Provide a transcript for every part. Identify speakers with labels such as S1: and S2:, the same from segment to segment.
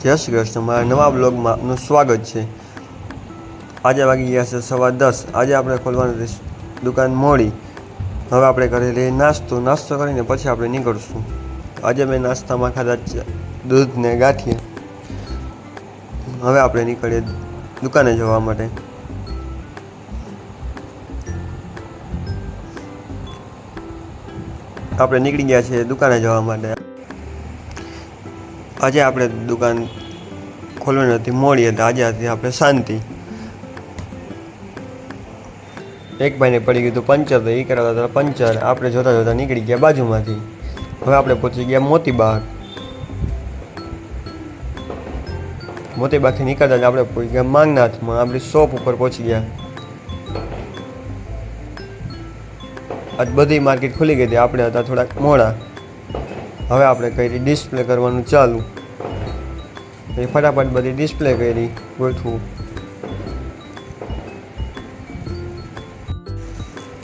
S1: જય શ્રી કૃષ્ણ। મારા નવા બ્લોગમાં આપનું સ્વાગત છે। આજે વાગી ગયા છે 10:15। આજે આપણે ખોલવાની દુકાન મોડી। હવે આપણે કરી લઈએ નાસ્તો કરીને પછી આપણે નીકળશું। આજે મેં નાસ્તામાં ખાધા દૂધ ને ગાંઠિયા। હવે આપણે નીકળીએ દુકાને જવા માટે। આપણે નીકળી ગયા છીએ દુકાને જવા માટે। આજે આપણે દુકાન ખોલવાની હતી મોડી હતી, આજે હતી આપણે શાંતિ। એક ભાઈને પડી ગયું હતું પંચર, તો એ કરાવતા હતા પંચર। આપણે જોતા નીકળી ગયા બાજુમાંથી। હવે આપણે પહોંચી ગયા મોતીબાગ। મોતીબાગથી નીકળતા જ આપણે પહોંચી ગયા માંગનાથમાં, આપણી શોપ ઉપર પહોંચી ગયા। આજ બધી માર્કેટ ખુલી ગઈ હતી, આપણે હતા થોડાક મોડા। હવે આપણે કરી ડિસ્પ્લે કરવાનું ચાલુ। ફટાફટ બધી ડિસ્પ્લે કરી ગોઠવું।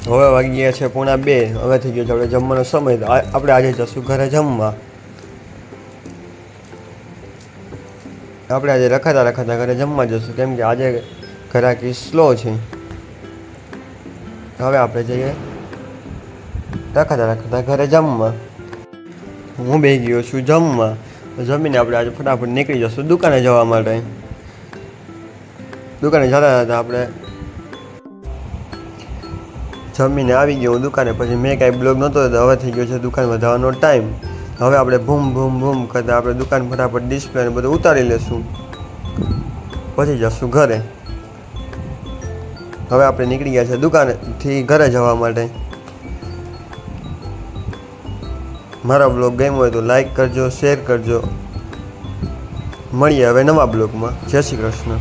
S1: હવે વાગી ગયા છે 1:30। હવે થઈ ગયો છે આપણે જમવાનો સમય। આપણે આજે જશું ઘરે જમવા। આપણે આજે રખાતા ઘરે જમવા જશું, કેમ કે આજે ઘરાકી સ્લો છે। હવે આપણે જઈએ રખાતા ઘરે જમવા। હું બેસી ગયો છું જમવા। જમીને આપણે આજે ફટાફટ નીકળી જશું દુકાને જવા માટે। દુકાને જતા હતા આપણે જમીને આવી ગયો હું દુકાને। પછી મેં કાંઈ બ્લોગ નહોતો, હવે થઈ ગયો છે દુકાનમાં જવાનો ટાઈમ। હવે આપણે ભૂમ કરતા આપણે દુકાન ફટાફટ ડિસ્પ્લે ને બધું ઉતારી લેશું, પછી જશું ઘરે। હવે આપણે નીકળી ગયા છે દુકાનેથી ઘરે જવા માટે। મારો બ્લોગ ગમ્યો હોય તો લાઈક કરજો, શેર કરજો। મળીએ હવે નવા બ્લોગમાં। જય શ્રી કૃષ્ણ।